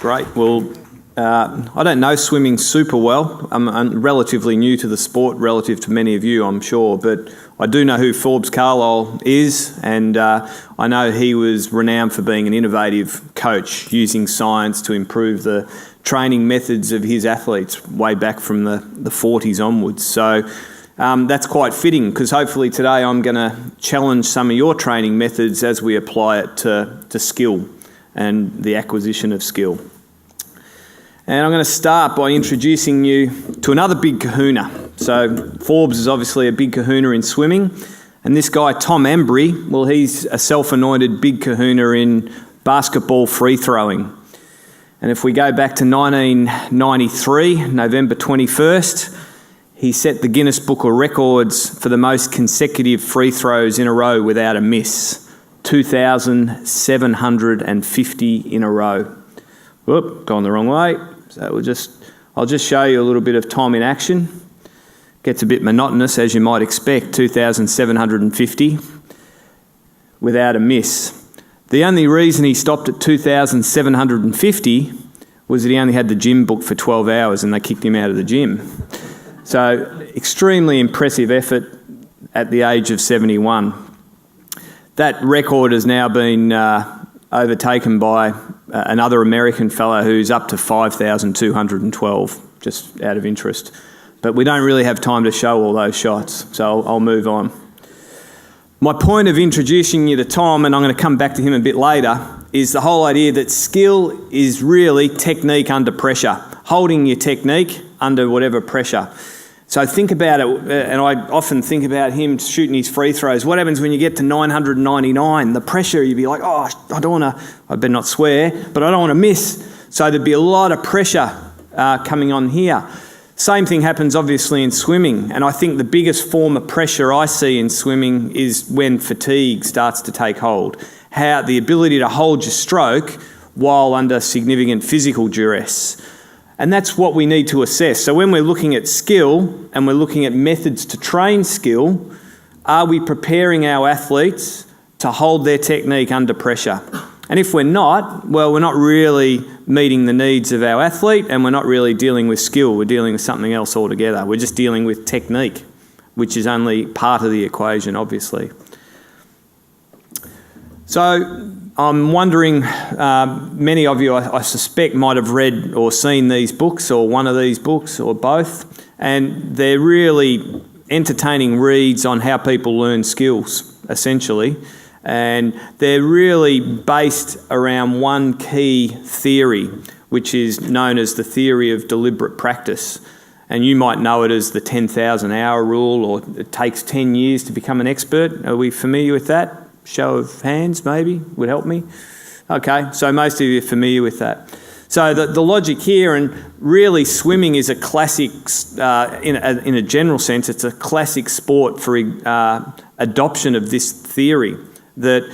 Great. Well, I don't know swimming super well. I'm relatively new to the sport relative to many of you, I'm sure, but I do know who Forbes Carlisle is, and I know he was renowned for being an innovative coach, using science to improve the training methods of his athletes way back from the 40s onwards. So that's quite fitting, because hopefully today I'm going to challenge some of your training methods as we apply it to skill and the acquisition of skill. And I'm going to start by introducing you to another big kahuna. So Forbes is obviously a big kahuna in swimming, and this guy Tom Embry, well, he's a self-anointed big kahuna in basketball free throwing. And if we go back to 1993, November 21st, he set the Guinness Book of Records for the most consecutive free throws in a row without a miss. 2,750 in a row. Whoop, gone the wrong way. So I'll just show you a little bit of Tom in action. Gets a bit monotonous, as you might expect, 2,750 without a miss. The only reason he stopped at 2,750 was that he only had the gym booked for 12 hours and they kicked him out of the gym. So extremely impressive effort at the age of 71. That record has now been overtaken by another American fellow who's up to 5,212, just out of interest. But we don't really have time to show all those shots, so I'll move on. My point of introducing you to Tom, and I'm going to come back to him a bit later, is the whole idea that skill is really technique under pressure, holding your technique under whatever pressure. So think about it, and I often think about him shooting his free throws. What happens when you get to 999? The pressure, you'd be like, oh, I better not swear, but I don't want to miss. So there'd be a lot of pressure coming on here. Same thing happens obviously in swimming, and I think the biggest form of pressure I see in swimming is when fatigue starts to take hold. How the ability to hold your stroke while under significant physical duress. And that's what we need to assess. So when we're looking at skill and we're looking at methods to train skill, are we preparing our athletes to hold their technique under pressure? And if we're not, well, we're not really meeting the needs of our athlete, and we're not really dealing with skill. We're dealing with something else altogether. We're just dealing with technique, which is only part of the equation, obviously. So I'm wondering, many of you, I suspect, might have read or seen these books, or one of these books, or both, and they're really entertaining reads on how people learn skills, essentially, and they're really based around one key theory, which is known as the theory of deliberate practice. And you might know it as the 10,000 hour rule, or it takes 10 years to become an expert. Are we familiar with that? Show of hands, maybe, would help me. Okay, so most of you are familiar with that. So the logic here, and really swimming is a classic, in a general sense, it's a classic sport for adoption of this theory, that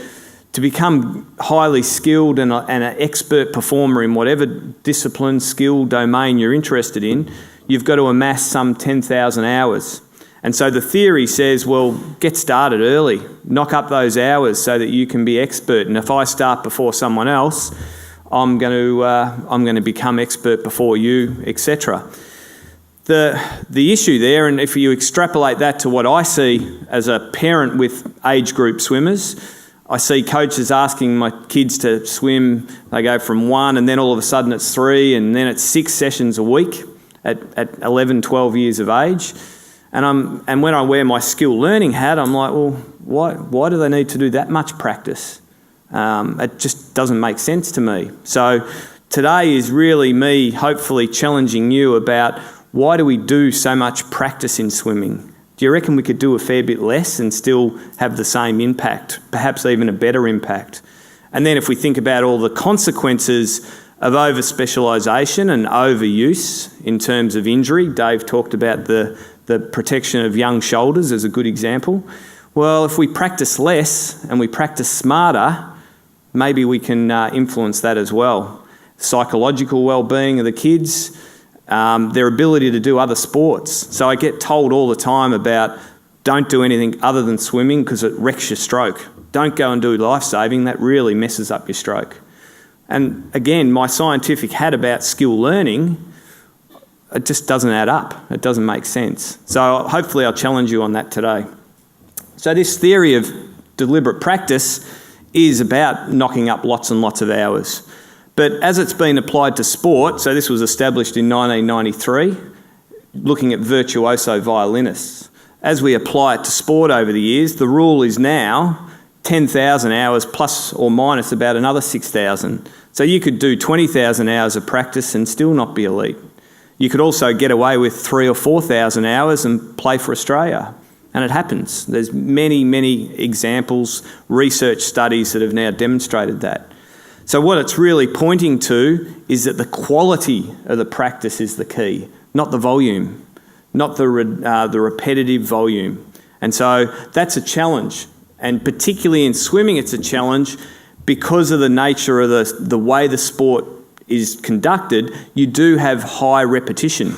to become highly skilled and an expert performer in whatever discipline, skill, domain you're interested in, you've got to amass some 10,000 hours. And so the theory says, well, get started early, knock up those hours so that you can be expert. And if I start before someone else, I'm going to become expert before you, etc. The issue there, and if you extrapolate that to what I see as a parent with age group swimmers, I see coaches asking my kids to swim. They go from 1, and then all of a sudden it's 3, and then it's 6 sessions a week at 11, 12 years of age. And when I wear my skill learning hat, I'm like, well, why do they need to do that much practice? It just doesn't make sense to me. So today is really me hopefully challenging you about, why do we do so much practice in swimming? Do you reckon we could do a fair bit less and still have the same impact, perhaps even a better impact? And then if we think about all the consequences of over-specialisation and overuse in terms of injury, Dave talked about the protection of young shoulders as a good example. Well, if we practice less and we practice smarter, maybe we can influence that as well. Psychological well-being of the kids, their ability to do other sports. So I get told all the time about, don't do anything other than swimming because it wrecks your stroke. Don't go and do life-saving, that really messes up your stroke. And again, my scientific hat about skill learning, it just doesn't add up. It doesn't make sense. So hopefully I'll challenge you on that today. So this theory of deliberate practice is about knocking up lots and lots of hours. But as it's been applied to sport, so this was established in 1993, looking at virtuoso violinists. As we apply it to sport over the years, the rule is now 10,000 hours plus or minus about another 6,000. So you could do 20,000 hours of practice and still not be elite. You could also get away with 3,000 or 4,000 hours and play for Australia. And it happens. There's many, many examples, research studies that have now demonstrated that. So what it's really pointing to is that the quality of the practice is the key, not the volume, not the repetitive volume. And so that's a challenge. And particularly in swimming, it's a challenge because of the nature of the way the sport is conducted. You do have high repetition.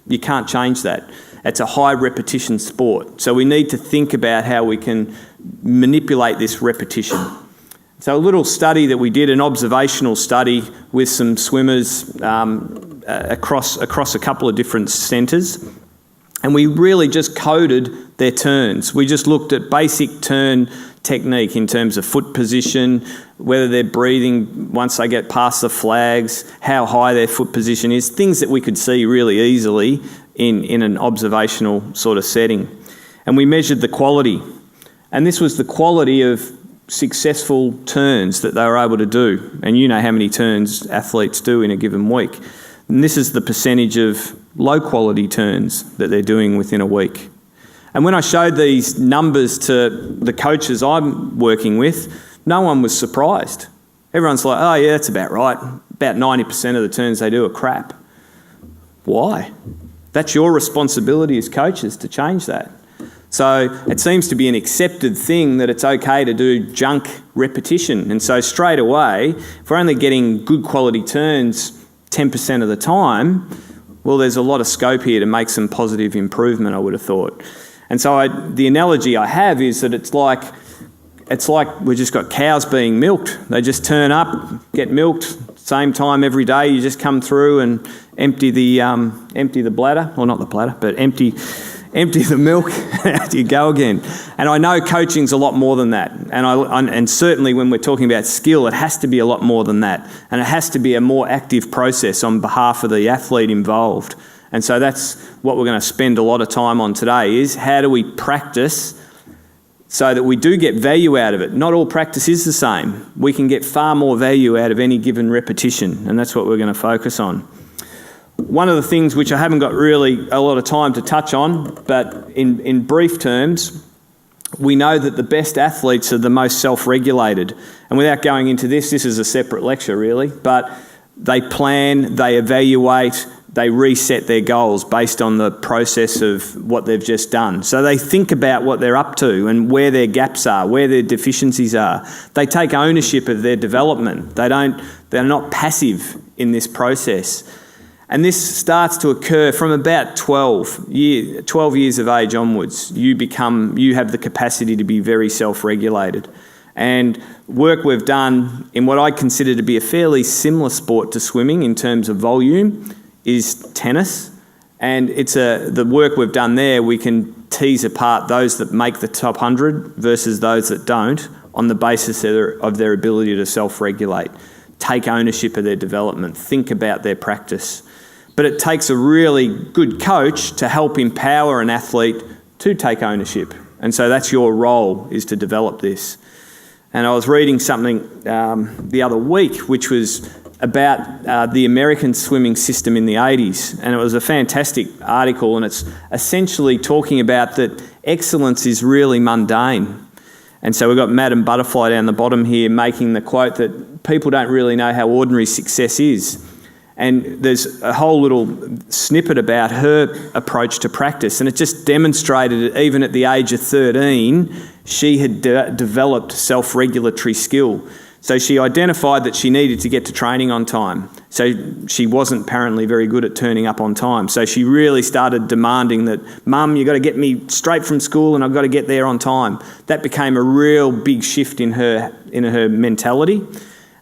You can't change that. It's a high repetition sport. So we need to think about how we can manipulate this repetition. So a little study that we did, an observational study with some swimmers across a couple of different centres, and we really just coded their turns. We just looked at basic turn technique in terms of foot position, whether they're breathing once they get past the flags, how high their foot position is, things that we could see really easily in an observational sort of setting. And we measured the quality. And this was the quality of successful turns that they were able to do. And you know how many turns athletes do in a given week. And this is the percentage of low quality turns that they're doing within a week. And when I showed these numbers to the coaches I'm working with, no one was surprised. Everyone's like, oh yeah, that's about right. About 90% of the turns they do are crap. Why? That's your responsibility as coaches to change that. So it seems to be an accepted thing that it's okay to do junk repetition. And so straight away, if we're only getting good quality turns 10% of the time, well, there's a lot of scope here to make some positive improvement, I would have thought. And so the analogy I have is that it's like we've just got cows being milked. They just turn up, get milked, same time every day. You just come through and empty the bladder, or not the bladder, but empty the milk, out you go again. And I know coaching's a lot more than that. And certainly when we're talking about skill, it has to be a lot more than that. And it has to be a more active process on behalf of the athlete involved. And so that's what we're going to spend a lot of time on today, is how do we practice so that we do get value out of it. Not all practice is the same. We can get far more value out of any given repetition, and that's what we're going to focus on. One of the things which I haven't got really a lot of time to touch on, but in brief terms, we know that the best athletes are the most self-regulated. And without going into this is a separate lecture really, but they plan, they evaluate, they reset their goals based on the process of what they've just done. So they think about what they're up to and where their gaps are, where their deficiencies are. They take ownership of their development. They're not passive in this process. And this starts to occur from about 12 years of age onwards. You have the capacity to be very self-regulated. And work we've done in what I consider to be a fairly similar sport to swimming in terms of volume is tennis. And the work we've done there, we can tease apart those that make the top 100 versus those that don't on the basis of their ability to self-regulate, take ownership of their development, think about their practice. But it takes a really good coach to help empower an athlete to take ownership. And so that's your role, is to develop this. And I was reading something the other week which was about the American swimming system in the 80s. And it was a fantastic article, and it's essentially talking about that excellence is really mundane. And so we've got Madam Butterfly down the bottom here making the quote that people don't really know how ordinary success is. And there's a whole little snippet about her approach to practice, and it just demonstrated that even at the age of 13, she had developed self-regulatory skill. So she identified that she needed to get to training on time. So she wasn't apparently very good at turning up on time. So she really started demanding that, Mum, you've got to get me straight from school and I've got to get there on time. That became a real big shift in her mentality.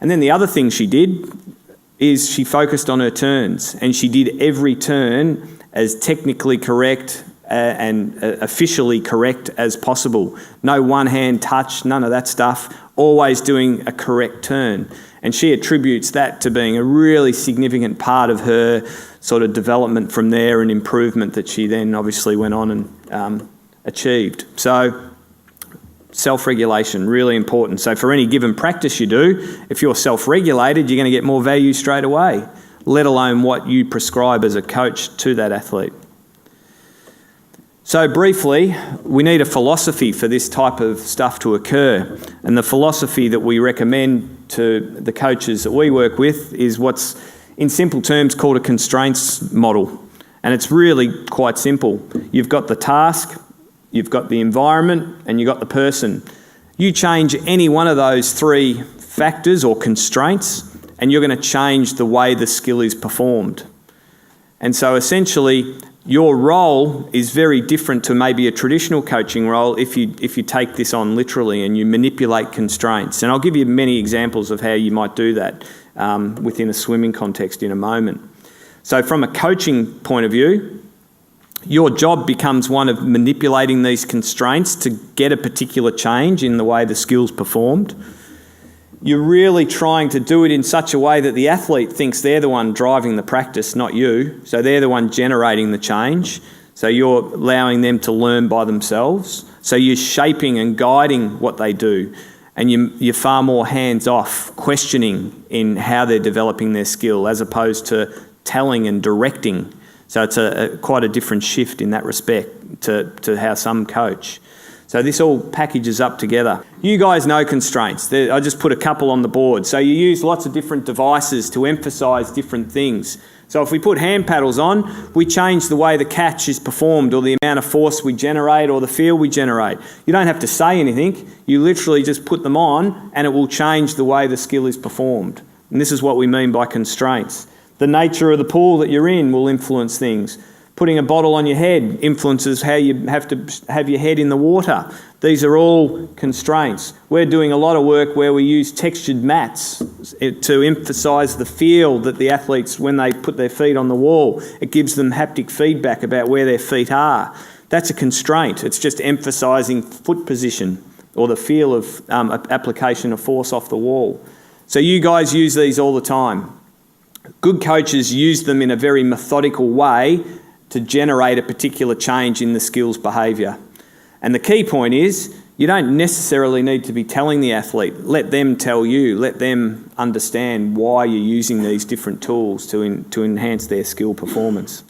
And then the other thing she did is she focused on her turns, and she did every turn as technically correct and officially correct as possible. No one-hand touch, none of that stuff, always doing a correct turn. And she attributes that to being a really significant part of her sort of development from there and improvement that she then obviously went on and achieved. So self-regulation, really important. So for any given practice you do, if you're self-regulated, you're going to get more value straight away, let alone what you prescribe as a coach to that athlete. So briefly, we need a philosophy for this type of stuff to occur. And the philosophy that we recommend to the coaches that we work with is what's, in simple terms, called a constraints model. And it's really quite simple. You've got the task, you've got the environment, and you've got the person. You change any one of those three factors or constraints, and you're going to change the way the skill is performed. And so essentially, your role is very different to maybe a traditional coaching role if you take this on literally and you manipulate constraints. And I'll give you many examples of how you might do that within a swimming context in a moment. So from a coaching point of view, your job becomes one of manipulating these constraints to get a particular change in the way the skill's performed. You're really trying to do it in such a way that the athlete thinks they're the one driving the practice, not you. So they're the one generating the change. So you're allowing them to learn by themselves. So you're shaping and guiding what they do. And you're far more hands-off, questioning in how they're developing their skill as opposed to telling and directing. So it's quite a different shift in that respect to how some coach. So this all packages up together. You guys know constraints. I just put a couple on the board. So you use lots of different devices to emphasise different things. So if we put hand paddles on, we change the way the catch is performed or the amount of force we generate or the feel we generate. You don't have to say anything. You literally just put them on and it will change the way the skill is performed. And this is what we mean by constraints. The nature of the pool that you're in will influence things. Putting a bottle on your head influences how you have to have your head in the water. These are all constraints. We're doing a lot of work where we use textured mats to emphasise the feel that the athletes, when they put their feet on the wall, it gives them haptic feedback about where their feet are. That's a constraint. It's just emphasising foot position or the feel of application of force off the wall. So you guys use these all the time. Good coaches use them in a very methodical way to generate a particular change in the skill's behaviour. And the key point is, you don't necessarily need to be telling the athlete. Let them tell you, let them understand why you're using these different tools to enhance their skill performance.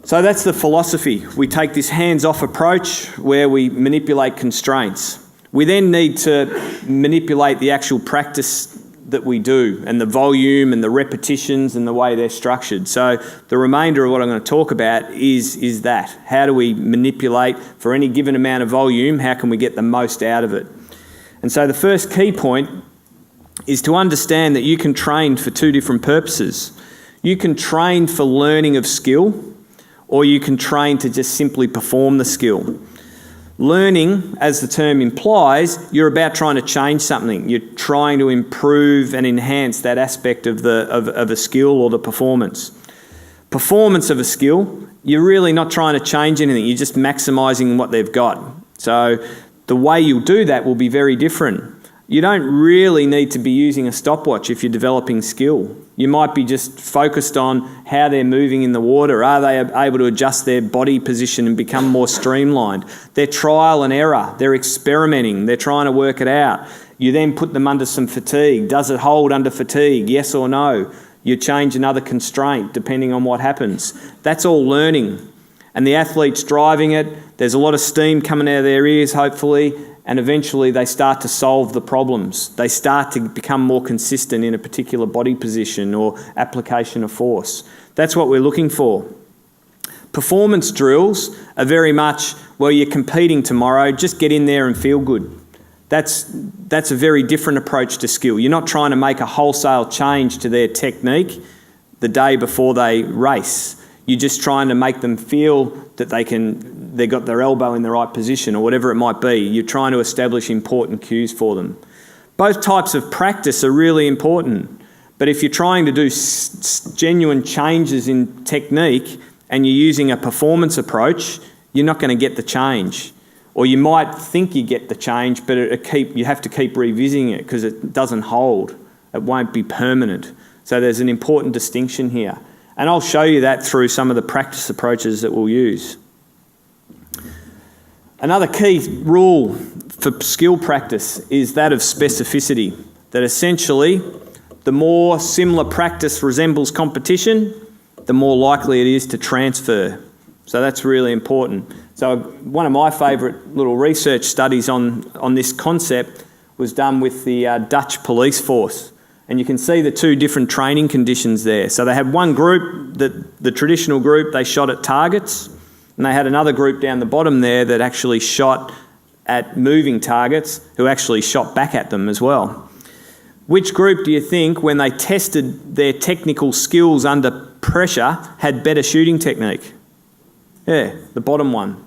So that's the philosophy. We take this hands-off approach where we manipulate constraints. We then need to manipulate the actual practice that we do and the volume and the repetitions and the way they're structured. So the remainder of what I'm going to talk about is that. How do we manipulate for any given amount of volume? How can we get the most out of it? And so the first key point is to understand that you can train for two different purposes. You can train for learning of skill, or you can train to just simply perform the skill. Learning, as the term implies, you're about trying to change something. You're trying to improve and enhance that aspect of a skill or the performance. Performance of a skill, you're really not trying to change anything. You're just maximising what they've got. So the way you'll do that will be very different. You don't really need to be using a stopwatch if you're developing skill. You might be just focused on how they're moving in the water. Are they able to adjust their body position and become more streamlined? They're trial and error. They're experimenting. They're trying to work it out. You then put them under some fatigue. Does it hold under fatigue? Yes or no? You change another constraint depending on what happens. That's all learning. And the athlete's driving it. There's a lot of steam coming out of their ears, hopefully. And eventually they start to solve the problems. They start to become more consistent in a particular body position or application of force. That's what we're looking for. Performance drills are very much, well, you're competing tomorrow, just get in there and feel good. That's a very different approach to skill. You're not trying to make a wholesale change to their technique the day before they race. You're just trying to make them feel that they've got their elbow in the right position or whatever it might be. You're trying to establish important cues for them. Both types of practice are really important. But if you're trying to do genuine changes in technique and you're using a performance approach, you're not going to get the change. Or you might think you get the change, but you have to keep revisiting it because it doesn't hold. It won't be permanent. So there's an important distinction here. And I'll show you that through some of the practice approaches that we'll use. Another key rule for skill practice is that of specificity. That essentially, the more similar practice resembles competition, the more likely it is to transfer. So that's really important. So one of my favourite little research studies on this concept was done with the Dutch police force. And you can see the two different training conditions there. So they had one group, the traditional group, they shot at targets. And they had another group down the bottom there that actually shot at moving targets who actually shot back at them as well. Which group do you think, when they tested their technical skills under pressure, had better shooting technique? Yeah, the bottom one.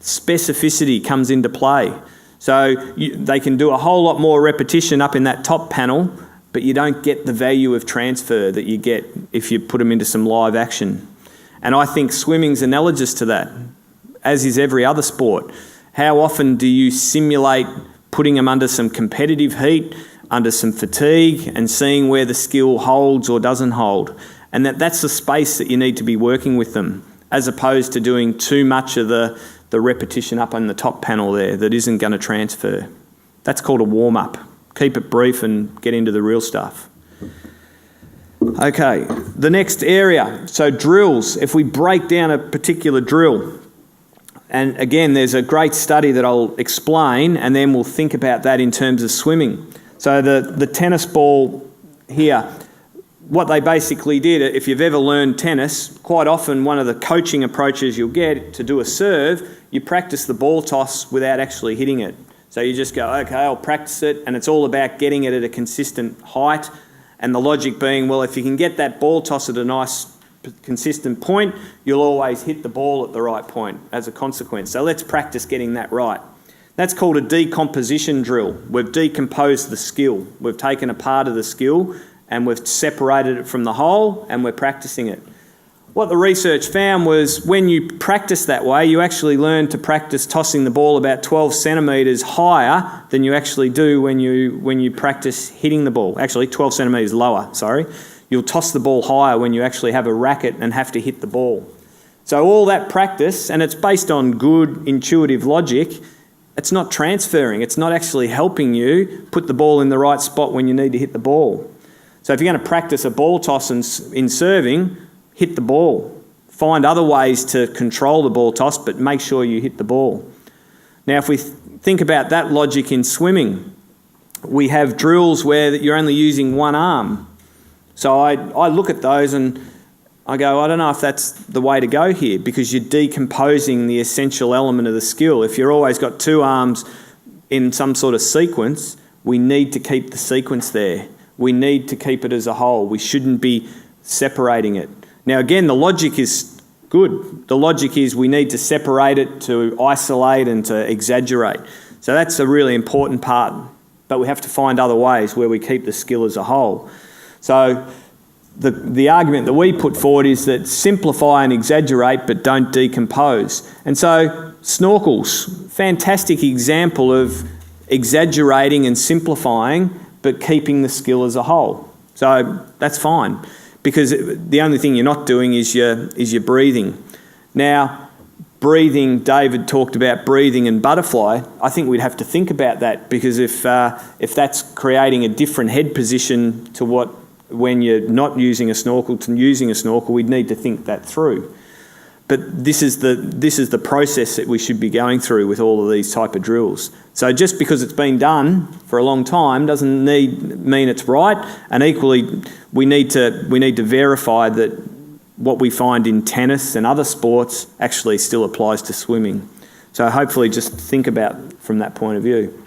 Specificity comes into play. So they can do a whole lot more repetition up in that top panel, but you don't get the value of transfer that you get if you put them into some live action. And I think swimming's analogous to that, as is every other sport. How often do you simulate putting them under some competitive heat, under some fatigue, and seeing where the skill holds or doesn't hold? And that's the space that you need to be working with them, as opposed to doing too much of the repetition up on the top panel there that isn't going to transfer. That's called a warm-up. Keep it brief and get into the real stuff. Okay, the next area, so drills. If we break down a particular drill, and again, there's a great study that I'll explain, and then we'll think about that in terms of swimming. So the tennis ball here, what they basically did, if you've ever learned tennis, quite often one of the coaching approaches you'll get to do a serve, you practice the ball toss without actually hitting it. So you just go, okay, I'll practice it, and it's all about getting it at a consistent height. And the logic being, well, if you can get that ball toss at a nice, consistent point, you'll always hit the ball at the right point as a consequence. So let's practice getting that right. That's called a decomposition drill. We've decomposed the skill. We've taken a part of the skill and we've separated it from the whole and we're practicing it. What the research found was when you practice that way, you actually learn to practice tossing the ball about 12 centimetres higher than you actually do when you practice hitting the ball. Actually, 12 centimetres lower, sorry. You'll toss the ball higher when you actually have a racket and have to hit the ball. So all that practice, and it's based on good intuitive logic, it's not transferring. It's not actually helping you put the ball in the right spot when you need to hit the ball. So if you're going to practice a ball toss in serving, hit the ball. Find other ways to control the ball toss, but make sure you hit the ball. Now, if we think about that logic in swimming, we have drills where you're only using one arm. So I look at those and I go, I don't know if that's the way to go here, because you're decomposing the essential element of the skill. If you've always got two arms in some sort of sequence, we need to keep the sequence there. We need to keep it as a whole. We shouldn't be separating it. Now, again, the logic is good. The logic is we need to separate it, to isolate and to exaggerate. So that's a really important part, but we have to find other ways where we keep the skill as a whole. So the argument that we put forward is that simplify and exaggerate, but don't decompose. And so snorkels, fantastic example of exaggerating and simplifying, but keeping the skill as a whole. So that's fine, because the only thing you're not doing is your breathing. Now, breathing, David talked about breathing and butterfly. I think we'd have to think about that, because if that's creating a different head position to what when you're not using a snorkel to using a snorkel, we'd need to think that through. But this is the process that we should be going through with all of these type of drills. So just because it's been done for a long time doesn't mean it's right. And equally, we need to verify that what we find in tennis and other sports actually still applies to swimming. So hopefully just think about from that point of view.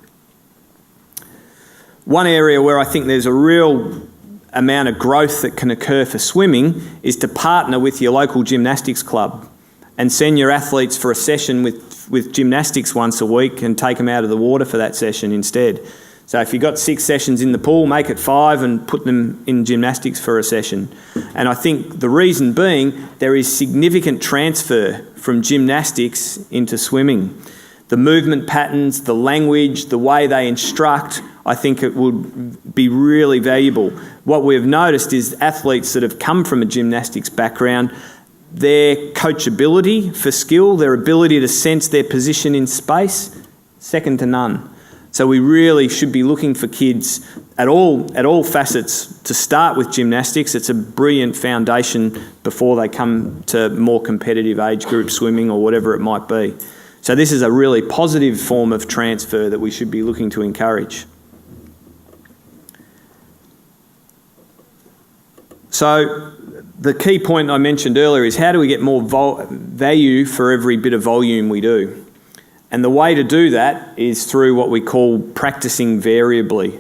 One area where I think there's a real amount of growth that can occur for swimming is to partner with your local gymnastics club and send your athletes for a session with gymnastics once a week and take them out of the water for that session instead. So if you've got 6 sessions in the pool, make it 5 and put them in gymnastics for a session. And I think the reason being there is significant transfer from gymnastics into swimming. The movement patterns, the language, the way they instruct, I think it would be really valuable. What we've noticed is athletes that have come from a gymnastics background, their coachability for skill, their ability to sense their position in space, second to none. So we really should be looking for kids at all facets to start with gymnastics. It's a brilliant foundation before they come to more competitive age group swimming or whatever it might be. So this is a really positive form of transfer that we should be looking to encourage. So the key point I mentioned earlier is how do we get more value for every bit of volume we do? And the way to do that is through what we call practicing variably.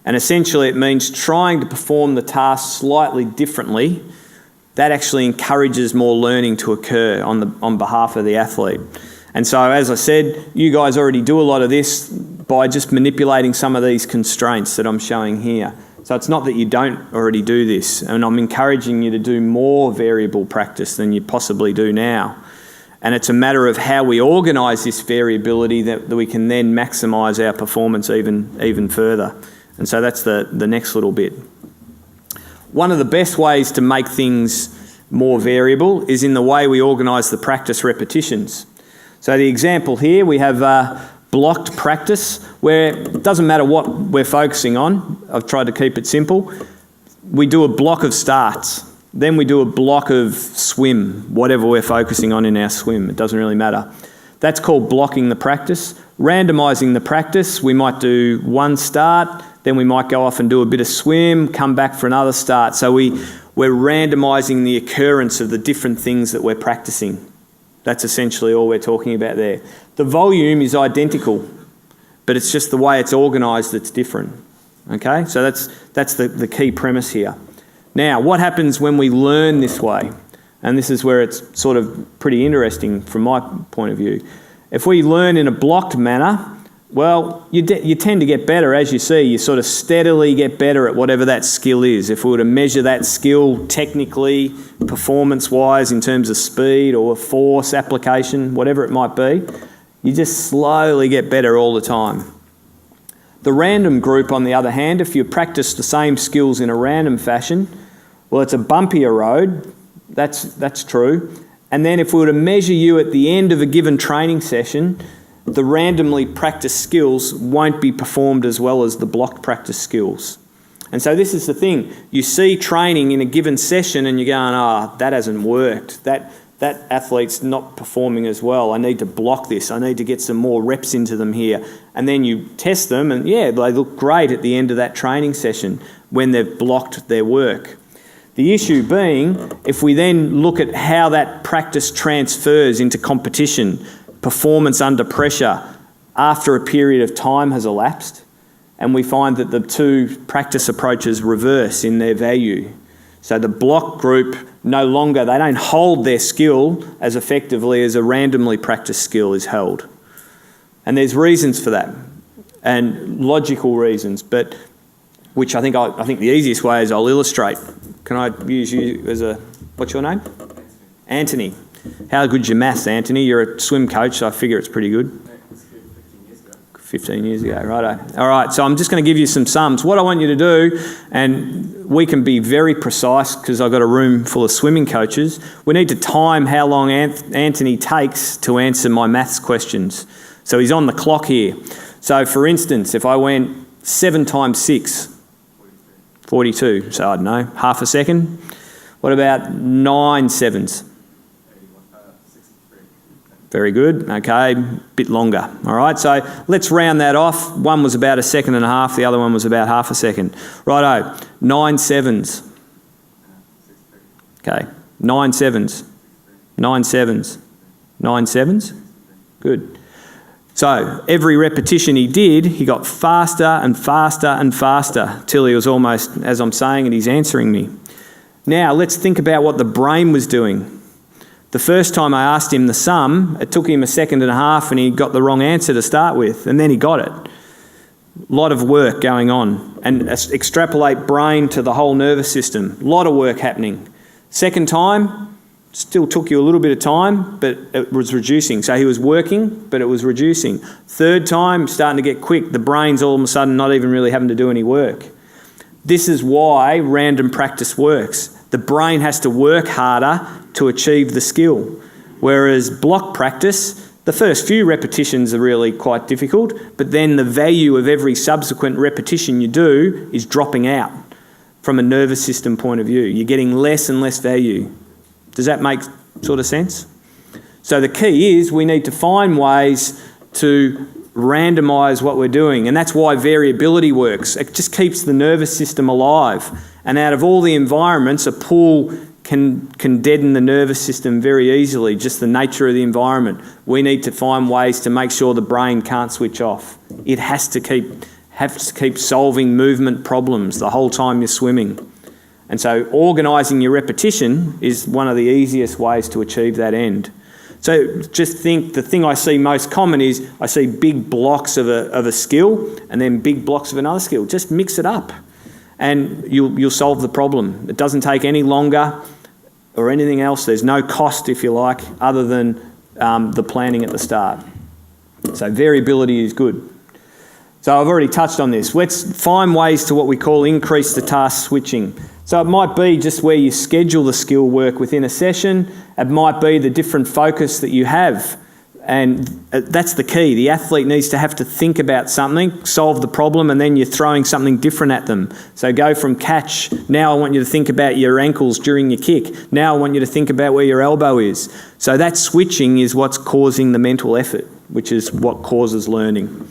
And essentially it means trying to perform the task slightly differently. That actually encourages more learning to occur on behalf of the athlete. And so, as I said, you guys already do a lot of this by just manipulating some of these constraints that I'm showing here. So it's not that you don't already do this, and I'm encouraging you to do more variable practice than you possibly do now. And it's a matter of how we organise this variability that we can then maximise our performance even further. And so that's the next little bit. One of the best ways to make things more variable is in the way we organise the practice repetitions. So the example here, we have blocked practice where it doesn't matter what we're focusing on. I've tried to keep it simple. We do a block of starts. Then we do a block of swim, whatever we're focusing on in our swim. It doesn't really matter. That's called blocking the practice. Randomising the practice, we might do one start, then we might go off and do a bit of swim, come back for another start. So we're randomising the occurrence of the different things that we're practicing. That's essentially all we're talking about there. The volume is identical, but it's just the way it's organised that's different. Okay, so that's the key premise here. Now, what happens when we learn this way? And this is where it's sort of pretty interesting from my point of view. If we learn in a blocked manner, well, you tend to get better. As you see, you sort of steadily get better at whatever that skill is. If we were to measure that skill technically, performance-wise, in terms of speed or force application, whatever it might be, you just slowly get better all the time. The random group, on the other hand, if you practice the same skills in a random fashion, well, it's a bumpier road. That's true. And then if we were to measure you at the end of a given training session, the randomly practiced skills won't be performed as well as the blocked practice skills. And so this is the thing. You see training in a given session and you're going, that hasn't worked. That athlete's not performing as well. I need to block this. I need to get some more reps into them here. And then you test them and they look great at the end of that training session when they've blocked their work. The issue being, if we then look at how that practice transfers into competition, performance under pressure after a period of time has elapsed, and we find that the two practice approaches reverse in their value. So the block group they don't hold their skill as effectively as a randomly practiced skill is held. And there's reasons for that, and logical reasons, but which I think the easiest way is I'll illustrate. Can I use you as what's your name? Anthony. How good's your maths, Anthony? You're a swim coach, so I figure it's pretty good. 15 years ago, righto. All right, so I'm just going to give you some sums. What I want you to do, and we can be very precise because I've got a room full of swimming coaches, we need to time how long Anthony takes to answer my maths questions. So he's on the clock here. So for instance, if I went 7 times 6, 42. So I don't know, half a second. What about 9 sevens? Very good. Okay, bit longer. All right, so let's round that off. One was about 1.5 seconds, the other one was about half a second. Righto, 9 sevens. Okay, 9 sevens. 9 sevens. 9 sevens. Good. So every repetition he did, he got faster and faster and faster till he was almost, as I'm saying it, he's answering me. Now let's think about what the brain was doing. The first time I asked him the sum, it took him 1.5 seconds and he got the wrong answer to start with, and then he got it. A lot of work going on. And extrapolate brain to the whole nervous system. A lot of work happening. Second time, still took you a little bit of time, but it was reducing. So he was working, but it was reducing. Third time, starting to get quick. The brain's all of a sudden not even really having to do any work. This is why random practice works. The brain has to work harder to achieve the skill. Whereas block practice, the first few repetitions are really quite difficult, but then the value of every subsequent repetition you do is dropping out from a nervous system point of view. You're getting less and less value. Does that make sort of sense? So the key is we need to find ways to randomise what we're doing, and that's why variability works. It just keeps the nervous system alive. And out of all the environments, a pool can deaden the nervous system very easily, just the nature of the environment. We need to find ways to make sure the brain can't switch off. It has to keep solving movement problems the whole time you're swimming. And so organising your repetition is one of the easiest ways to achieve that end. So just think, the thing I see most common is I see big blocks of a skill and then big blocks of another skill. Just mix it up and you'll solve the problem. It doesn't take any longer or anything else. There's no cost, if you like, other than the planning at the start. So variability is good. So I've already touched on this. Let's find ways to what we call increase the task switching. So it might be just where you schedule the skill work within a session. It might be the different focus that you have. And that's the key. The athlete needs to have to think about something, solve the problem, and then you're throwing something different at them. So go from catch. Now I want you to think about your ankles during your kick. Now I want you to think about where your elbow is. So that switching is what's causing the mental effort, which is what causes learning.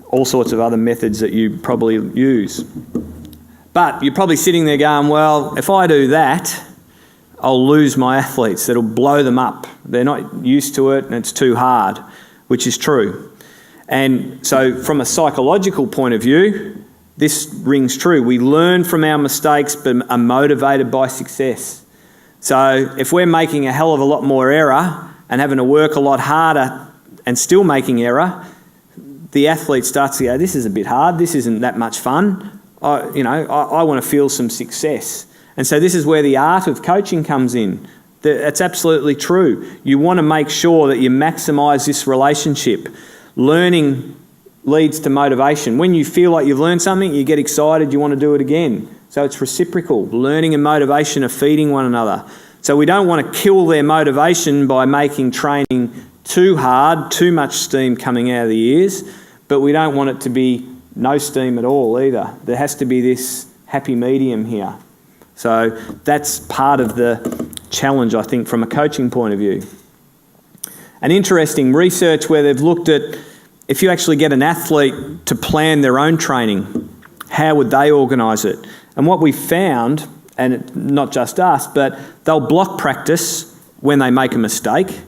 All sorts of other methods that you probably use. But you're probably sitting there going, well, if I do that, I'll lose my athletes. It'll blow them up. They're not used to it and it's too hard, which is true. And so from a psychological point of view, this rings true. We learn from our mistakes but are motivated by success. So if we're making a hell of a lot more error and having to work a lot harder and still making error, the athlete starts to go, this is a bit hard, this isn't that much fun. I want to feel some success. And so this is where the art of coaching comes in. That's absolutely true. You want to make sure that you maximise this relationship. Learning leads to motivation. When you feel like you've learned something, you get excited, you want to do it again. So it's reciprocal. Learning and motivation are feeding one another. So we don't want to kill their motivation by making training too hard, too much steam coming out of the ears, but we don't want it to be no steam at all either. There has to be this happy medium here. So that's part of the challenge, I think, from a coaching point of view. An interesting research where they've looked at if you actually get an athlete to plan their own training, how would they organise it? And what we found, and not just us, but they'll block practice when they make a mistake,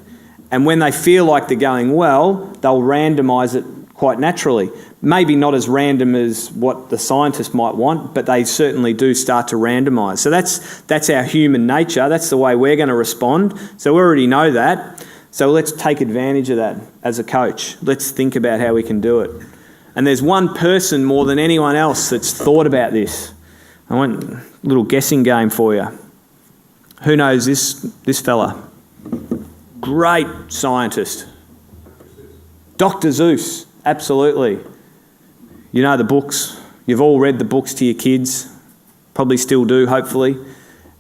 and when they feel like they're going well, they'll randomise it quite naturally. Maybe not as random as what the scientists might want, but they certainly do start to randomise. So that's our human nature. That's the way we're going to respond. So we already know that. So let's take advantage of that as a coach. Let's think about how we can do it. And there's one person more than anyone else that's thought about this. I want a little guessing game for you. Who knows this fella? Great scientist. Dr. Zeus. Absolutely. You know the books. You've all read the books to your kids. Probably still do, hopefully.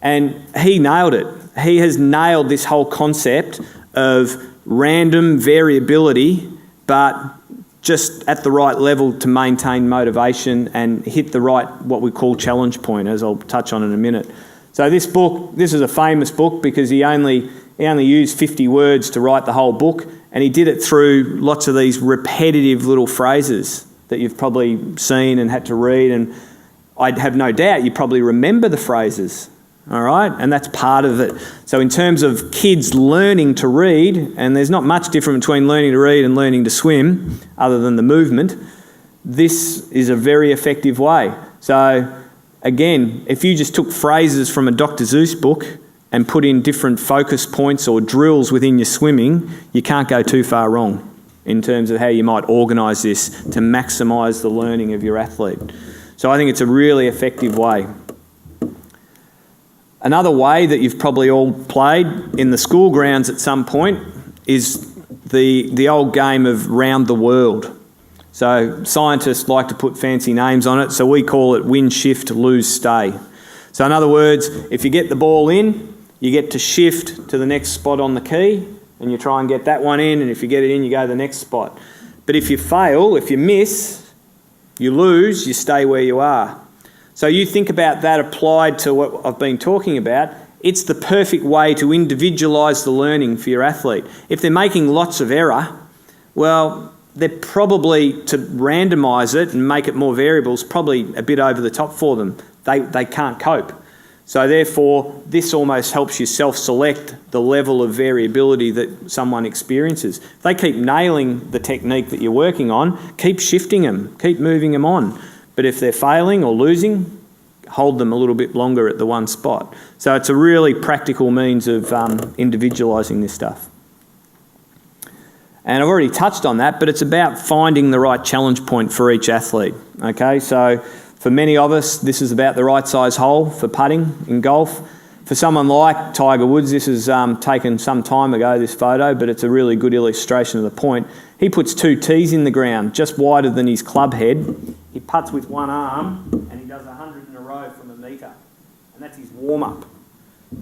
And he nailed it. He has nailed this whole concept of random variability, but just at the right level to maintain motivation and hit the right, what we call challenge point, as I'll touch on in a minute. So this is a famous book because he only used 50 words to write the whole book, and he did it through lots of these repetitive little phrases that you've probably seen and had to read, and I'd have no doubt you probably remember the phrases, all right? And that's part of it. So in terms of kids learning to read, and there's not much different between learning to read and learning to swim other than the movement, this is a very effective way. So again, if you just took phrases from a Dr. Zeus book and put in different focus points or drills within your swimming, you can't go too far wrong in terms of how you might organise this to maximise the learning of your athlete. So I think it's a really effective way. Another way that you've probably all played in the school grounds at some point is the old game of round the world. So scientists like to put fancy names on it, so we call it win, shift, lose, stay. So in other words, if you get the ball in, you get to shift to the next spot on the key, and you try and get that one in, and if you get it in, you go to the next spot. But if you fail, if you miss, you lose, you stay where you are. So you think about that applied to what I've been talking about. It's the perfect way to individualise the learning for your athlete. If they're making lots of error, well, they're probably, to randomise it and make it more variables, probably a bit over the top for them. They can't cope. So therefore, this almost helps you self-select the level of variability that someone experiences. If they keep nailing the technique that you're working on, keep shifting them, keep moving them on. But if they're failing or losing, hold them a little bit longer at the one spot. So it's a really practical means of individualising this stuff. And I've already touched on that, but it's about finding the right challenge point for each athlete. Okay, so for many of us, this is about the right size hole for putting in golf. For someone like Tiger Woods, this is taken some time ago, this photo, but it's a really good illustration of the point. He puts 2 tees in the ground, just wider than his club head. He putts with one arm, and he does 100 in a row from a metre. And that's his warm-up.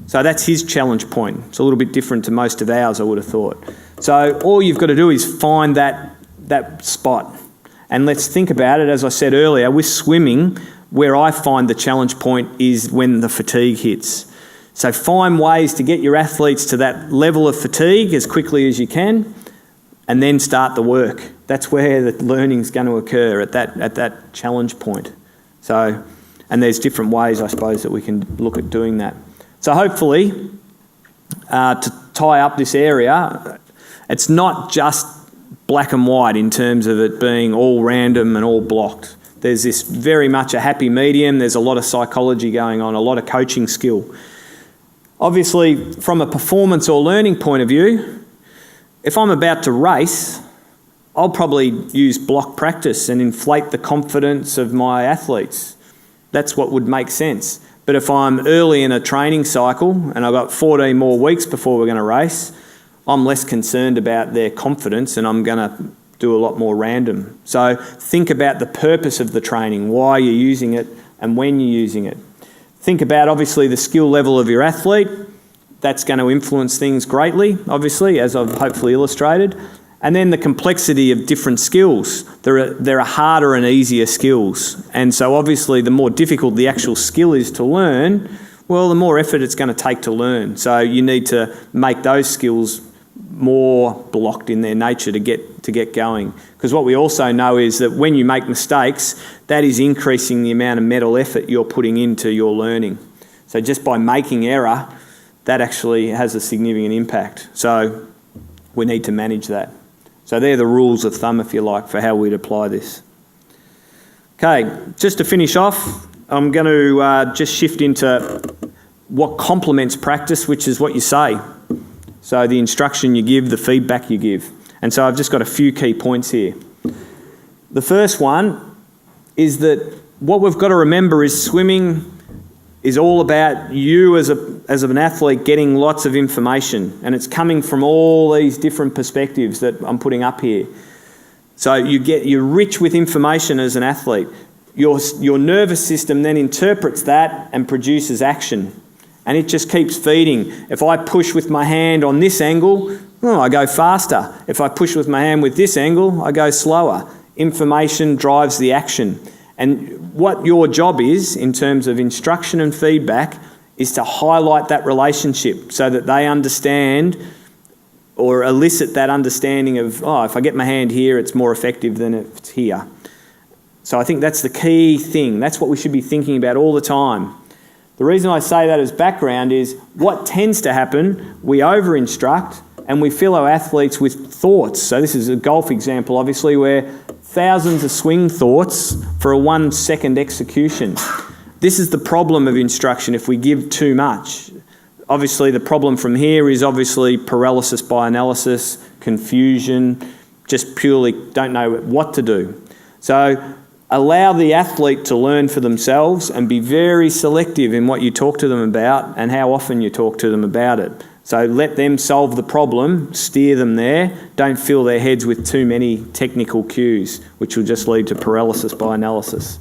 So that's his challenge point. It's a little bit different to most of ours, I would have thought. So all you've got to do is find that spot. And let's think about it, as I said earlier, with swimming, where I find the challenge point is when the fatigue hits. So find ways to get your athletes to that level of fatigue as quickly as you can, and then start the work. That's where the learning's going to occur, at that challenge point. So, and there's different ways, I suppose, that we can look at doing that. So hopefully, to tie up this area, it's not just black and white in terms of it being all random and all blocked. There's this very much a happy medium. There's a lot of psychology going on, a lot of coaching skill. Obviously, from a performance or learning point of view, if I'm about to race, I'll probably use block practice and inflate the confidence of my athletes. That's what would make sense. But if I'm early in a training cycle and I've got 14 more weeks before we're going to race, I'm less concerned about their confidence and I'm going to do a lot more random. So think about the purpose of the training, why you're using it and when you're using it. Think about, obviously, the skill level of your athlete. That's going to influence things greatly, obviously, as I've hopefully illustrated. And then the complexity of different skills. There are harder and easier skills. And so obviously the more difficult the actual skill is to learn, well, the more effort it's going to take to learn. So you need to make those skills more blocked in their nature to get going. Because what we also know is that when you make mistakes, that is increasing the amount of mental effort you're putting into your learning. So just by making error, that actually has a significant impact. So we need to manage that. So they're the rules of thumb, if you like, for how we'd apply this. Okay, just to finish off, I'm going to just shift into what complements practice, which is what you say. So the instruction you give, the feedback you give. And so I've just got a few key points here. The first one is that what we've got to remember is swimming is all about you as an athlete getting lots of information, and it's coming from all these different perspectives that I'm putting up here. So you're rich with information as an athlete. Your nervous system then interprets that and produces action, and it just keeps feeding. If I push with my hand on this angle, I go faster. If I push with my hand with this angle, I go slower. Information drives the action. And what your job is, in terms of instruction and feedback, is to highlight that relationship so that they understand or elicit that understanding of, if I get my hand here, it's more effective than if it's here. So I think that's the key thing. That's what we should be thinking about all the time. The reason I say that as background is what tends to happen, we over-instruct and we fill our athletes with thoughts. So this is a golf example, obviously, where thousands of swing thoughts for a 1 second execution. This is the problem of instruction if we give too much. Obviously, the problem from here is obviously paralysis by analysis, confusion, just purely don't know what to do. So allow the athlete to learn for themselves and be very selective in what you talk to them about and how often you talk to them about it. So let them solve the problem, steer them there. Don't fill their heads with too many technical cues, which will just lead to paralysis by analysis.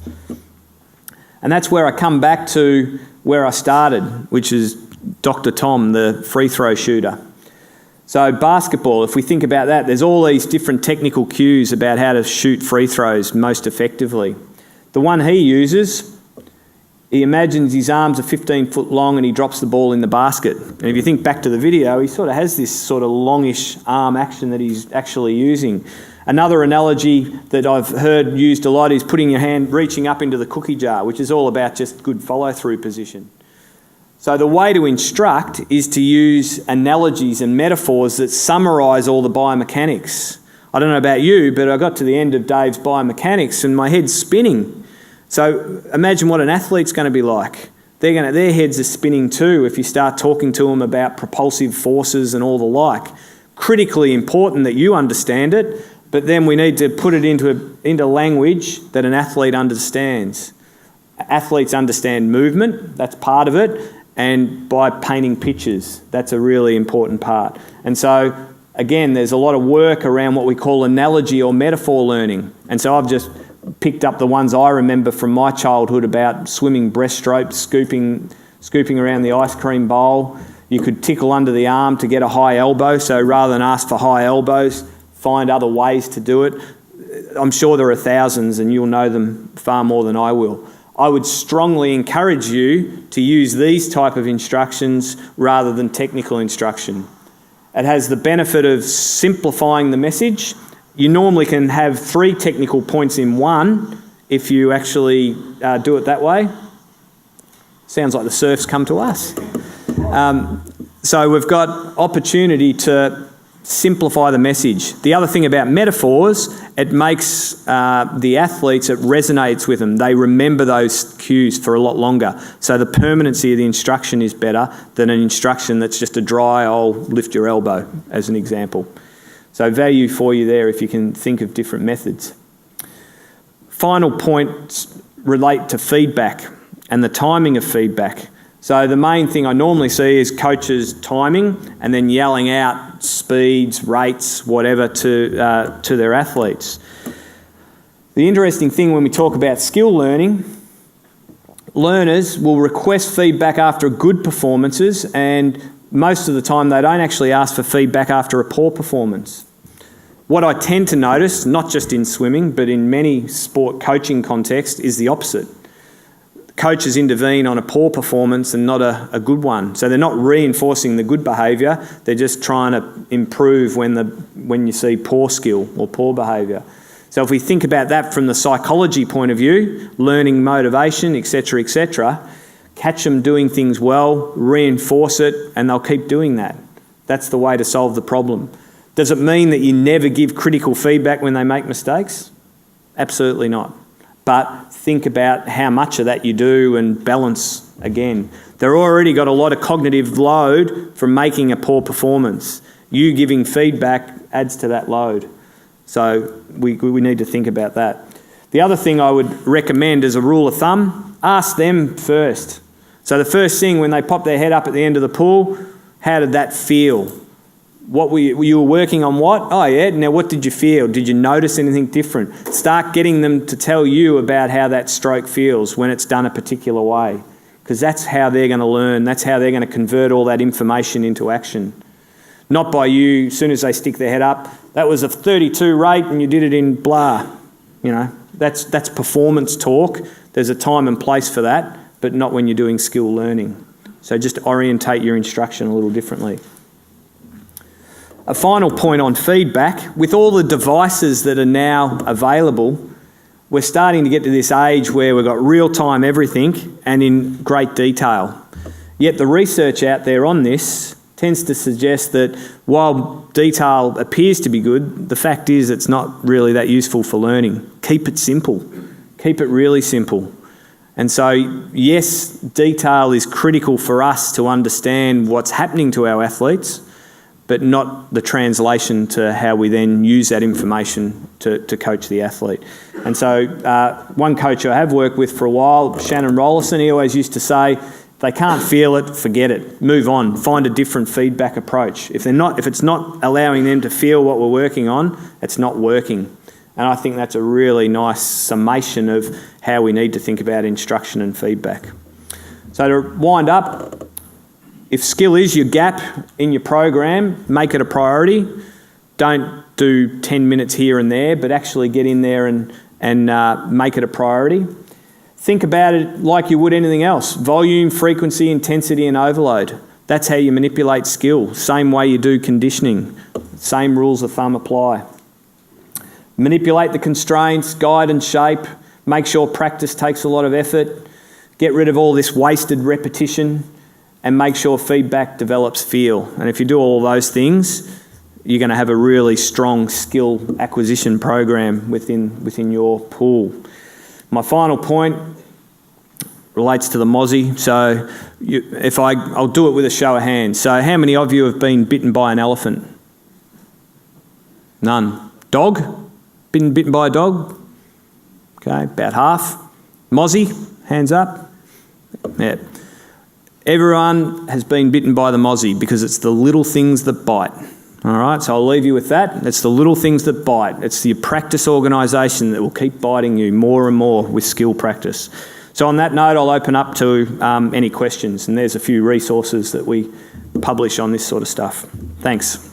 And that's where I come back to where I started, which is Dr. Tom, the free throw shooter. So basketball, if we think about that, there's all these different technical cues about how to shoot free throws most effectively. The one he uses, he imagines his arms are 15 foot long and he drops the ball in the basket. And if you think back to the video, he sort of has this sort of longish arm action that he's actually using. Another analogy that I've heard used a lot is putting your hand, reaching up into the cookie jar, which is all about just good follow-through position. So the way to instruct is to use analogies and metaphors that summarise all the biomechanics. I don't know about you, but I got to the end of Dave's biomechanics and my head's spinning. So imagine what an athlete's going to be like. Their heads are spinning too if you start talking to them about propulsive forces and all the like. Critically important that you understand it, but then we need to put it into language that an athlete understands. Athletes understand movement, that's part of it, and by painting pictures, that's a really important part. And so, again, there's a lot of work around what we call analogy or metaphor learning. And so I've just picked up the ones I remember from my childhood about swimming breaststroke, scooping around the ice cream bowl. You could tickle under the arm to get a high elbow, so rather than ask for high elbows, find other ways to do it. I'm sure there are thousands and you'll know them far more than I will. I would strongly encourage you to use these type of instructions rather than technical instruction. It has the benefit of simplifying the message. You normally can have 3 technical points in one if you actually do it that way. Sounds like the surf's come to us. So we've got opportunity to simplify the message. The other thing about metaphors, it makes the athletes, it resonates with them. They remember those cues for a lot longer. So the permanency of the instruction is better than an instruction that's just a dry, lift your elbow, as an example. So value for you there if you can think of different methods. Final points relate to feedback and the timing of feedback. So the main thing I normally see is coaches timing and then yelling out speeds, rates, whatever to their athletes. The interesting thing when we talk about skill learning, learners will request feedback after good performances, and most of the time they don't actually ask for feedback after a poor performance. What I tend to notice, not just in swimming, but in many sport coaching contexts, is the opposite. Coaches intervene on a poor performance and not a good one. So they're not reinforcing the good behaviour, they're just trying to improve when you see poor skill or poor behaviour. So if we think about that from the psychology point of view, learning motivation, etc., catch them doing things well, reinforce it, and they'll keep doing that. That's the way to solve the problem. Does it mean that you never give critical feedback when they make mistakes? Absolutely not. But think about how much of that you do and balance again. They've already got a lot of cognitive load from making a poor performance. You giving feedback adds to that load. So we need to think about that. The other thing I would recommend as a rule of thumb, ask them first. So the first thing when they pop their head up at the end of the pool, how did that feel? What were you working on what? Oh yeah, now what did you feel? Did you notice anything different? Start getting them to tell you about how that stroke feels when it's done a particular way. Because that's how they're going to learn, that's how they're going to convert all that information into action. Not by you, as soon as they stick their head up, that was a 32 rate and you did it in blah. You know, that's performance talk. There's a time and place for that, but not when you're doing skill learning. So just orientate your instruction a little differently. A final point on feedback, with all the devices that are now available, we're starting to get to this age where we've got real-time everything and in great detail. Yet the research out there on this tends to suggest that while detail appears to be good, the fact is it's not really that useful for learning. Keep it simple. Keep it really simple. And so, yes, detail is critical for us to understand what's happening to our athletes, but not the translation to how we then use that information to coach the athlete. And so one coach I have worked with for a while, Shannon Rollison, he always used to say, if they can't feel it, forget it. Move on. Find a different feedback approach. If it's not allowing them to feel what we're working on, it's not working. And I think that's a really nice summation of how we need to think about instruction and feedback. So to wind up, if skill is your gap in your program, make it a priority. Don't do 10 minutes here and there, but actually get in there and make it a priority. Think about it like you would anything else. Volume, frequency, intensity and overload. That's how you manipulate skill. Same way you do conditioning. Same rules of thumb apply. Manipulate the constraints, guide and shape. Make sure practice takes a lot of effort. Get rid of all this wasted repetition and make sure feedback develops feel. And if you do all of those things, you're going to have a really strong skill acquisition program within your pool. My final point relates to the mozzie. So I'll do it with a show of hands. So how many of you have been bitten by an elephant? None. Dog? Been bitten by a dog? Okay, about half. Mozzie? Hands up. Yeah. Everyone has been bitten by the mozzie because it's the little things that bite. All right, so I'll leave you with that. It's the little things that bite. It's your practice organisation that will keep biting you more and more with skill practice. So on that note, I'll open up to any questions, and there's a few resources that we publish on this sort of stuff. Thanks.